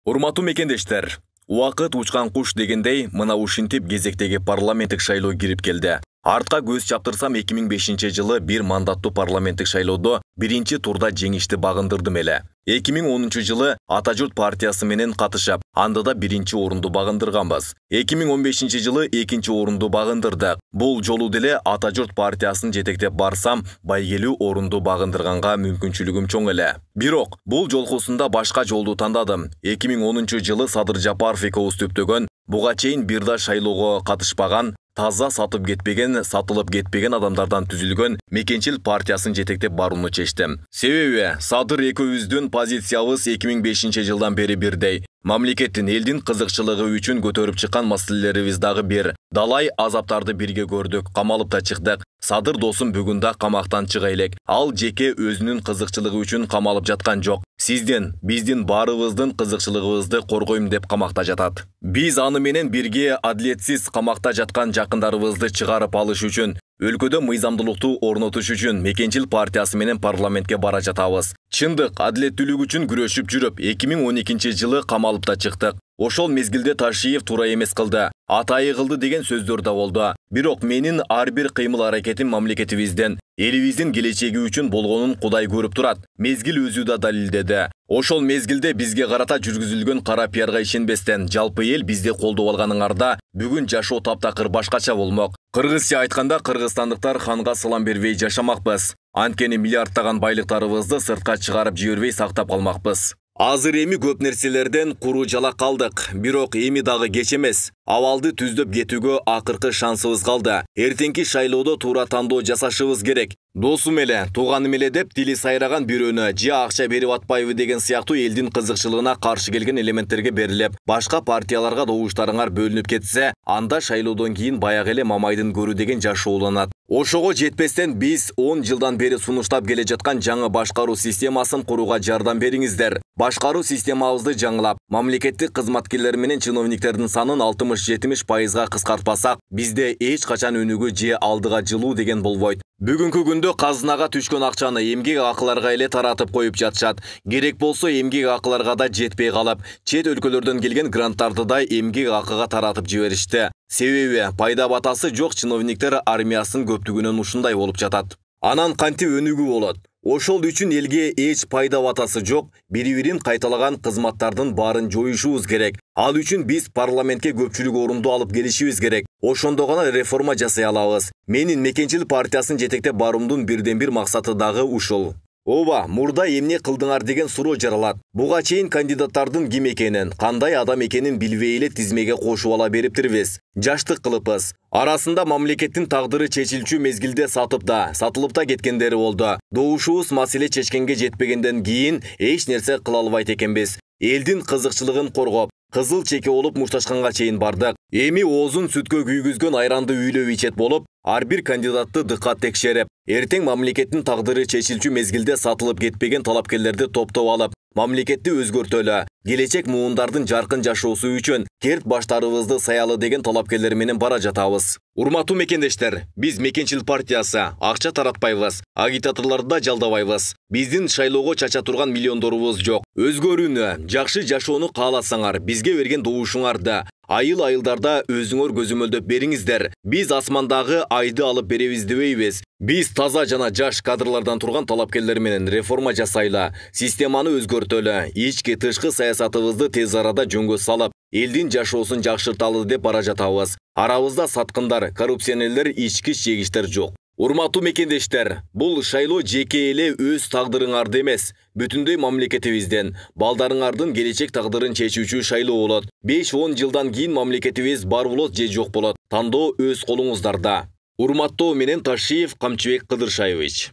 Урматтуу мекендештер, убакыт учкан куш дегендей, мына ушинтип кезектеги парламенттик шайлоо кирип келди. Артка көз чаптырсам 2005 жылы бир мандаттуу парламенттик шайлоодо биринчи турда жеңишти багындырдым эле. 2010 жылы Ата журт партиясы менен катышып, анда да биринчи орунду багындырганбыз. 2015 жылы экинчи орунду багындырдык. Бул жолу деле Ата журт партиясын жетектеп барсам, байгелүү орунду багындырганга мүмкүнчүлүгүм чоң эле. Бирок, бул жолкусунда башка жолду тандадым. 2010 жылы Садыр Жапаров экөөбүз төптөгөн, буга чейин бир да шайлоого катышпаган, таза сатып кетпеген, сатылып кетпеген адамдардан түзүлгөн Мекенчил партиясын жетектеп барууну чечтим. Себеби Садыр экөөбүздүн позициябыз 2005 жылдан бери бирдей. Мамлекеттин элдин кызыкчылыгы үчүн көтөрүп чыккан маселелерибиз дагы бир. Далай азаптарды бирге көрдүк, камалып да чыктык. Садыр досум бүгүн да камактан чыга элек. Ал жеке өзүнүн кызыкчылыгы үчүн камалып жаткан жок. Сизден, биздин баарыбыздын кызыкчылыгыбызды коргойм деп камакта жатат. Биз аны менен бирге адилетсиз камакта жаткан жакындарыбызды чыгарып алыш үчүн, өлкөдө мыйзамдуулукту орнотуш үчүн Мекенчил партиясы менен парламентке бара жатабыз. Чындык, адилеттүүлүк үчүн күрөшүп жүрүп, 2012 жылы камалып да чыктык. Ошол мезгилде Ташиев туура эмес кылды, атайы кылды деген сөздөр да болду. Бирок менин ар бир кыймыл аракетим мамлекетибизден, элибиздин келечеги үчүн болгонун Кудай көрүп турат. Мезгил өзү да далилдеди. Ошол мезгилде бизге карата жүргүзүлгөн кара пиарга ишенбестен, жалпы эл бизди колдоп алганыңарда, бүгүн жашоо таптакыр башкача болмок. Кыргызча айтканда, кыргызстандыктар ханга салам бербей жашамакпыз. Анткени миллиардтаган байлыктарыбызды сыртка чыгарып жибербей сактап калмакпыз. Азыр эми көп нерселерден куру жала калдык, бирок эми дагы кеч эмес. Абалды түздөп кетүүгө акыркы шансыбыз калды. Эртеңки шайлоодо туура тандоо жасашыбыз керек. Досум эле, тууганым эле деп тили сайраган бирөөнө же акча берип атпайбы деген сыяктуу элдин кызыкчылыгына каршы келген элементтерге берилип, башка партияларга добуштарыңар бөлүнүп кетсе, анда шайлоодон кийин баягы эле Мамайдын көрү деген жашоо уланат. Ошого жетпестен биз 10 жылдан бери сунуштап келе жаткан жаңы башкаруу системасын курууга жардам бериңиздер. Башкаруу системабызды жаңылап, мамлекеттик кызматкерлер менен чиновниктердин санын 60-70%га кыскартпасак, бизде эч качан өнүгүү же алдыга жылуу деген болбойт. Бүгүнкү күндө казынага түшкөн акчаны эмгек акыларга эле таратып коюп жатышат. Керек болсо эмгек акыларга да жетпей калып, чет өлкөлөрдөн келген гранттарды да эмгек акыга таратып жиберишти. Себеби пайда батасы жок чиновниктер армиясын көптүгүнөн ушундай болуп жатат. Анан кантип өнүгүү болот? Ошол үчүн элге эч пайда батасы жок, бири-бирин кайталаган кызматтардын баарын жоюшубуз керек. Ал үчүн биз парламентке көпчүлүк орунду алып келишибиз керек. Ошондо гана реформа жасай алабыз. Менин Мекенчил партиясын жетектеп баруумдун бирден бир максаты дагы ушул. Ооба, мурда эмне кылдыңар деген суроо жаралат. Буга чейин кандидаттардын ким экенин, кандай адам экенин билбей эле тизмеге кошуп ала бериптирбиз. Жаштык кылыппыз. Арасында мамлекеттин тагдыры чечилчү мезгилде сатып да, сатылып да кеткендери болду. Добушубуз маселе чечкенге жетпегенден кийин эч нерсе кыла албайт экенбиз. Элдин кызыкчылыгын коргоп, кызыл чеке болуп мушташканга чейин бардык. Эми оозун сүткө күйгүзгөн айранды үйлөп ичет болуп, ар бир кандидатты дыккат текшерип, эртең мамлекеттин тагдыры чечилчү мезгилде сатылып кетпеген талапкерлерди топтоп алып, мамлекетти өзгөртөлү, келечек муундардын жаркын жашоосу үчүн керт баштарыбызды саялы деген талапкерлер менен бара жатабыз. Урматтуу мекендештер, биз Мекенчил партиясы акча таратпайбыз, агитаторлорду да жалдабайбыз. Биздин шайлоого чача турган миллиондорубуз жок. Өзгөрүүнү, жакшы жашоону кааласаңар, бизге берген добушуңарды айыл-айылдарда өзүңөр көзөмөлдөп бериңиздер. Биз асмандагы айды алып беребиз дебейбиз. Биз таза жана жаш кадрлардан турган талапкерлер менен реформа жасайлы, системаны өзгөртөлү, ички тышкы саясатыбызды тез арада жөнгө салып, элдин жашоосун жакшырталы деп бара жатабыз. Арабызда саткындар, коррупционерлер, ички чегиштер жок. Урматтуу мекендештер, бул шайлоо жеке эле өз тагдырыңарды эмес, бүтүндөй мамлекетибизден, балдарыңардын келечек тагдырын чечүүчү шайлоо болот. 5-10 жылдан кийин мамлекетибиз бар болот же жок болот. Тандоо өз колуңуздарда. Урматтоо менен Ташиев Камчыбек Кыдыршаевич.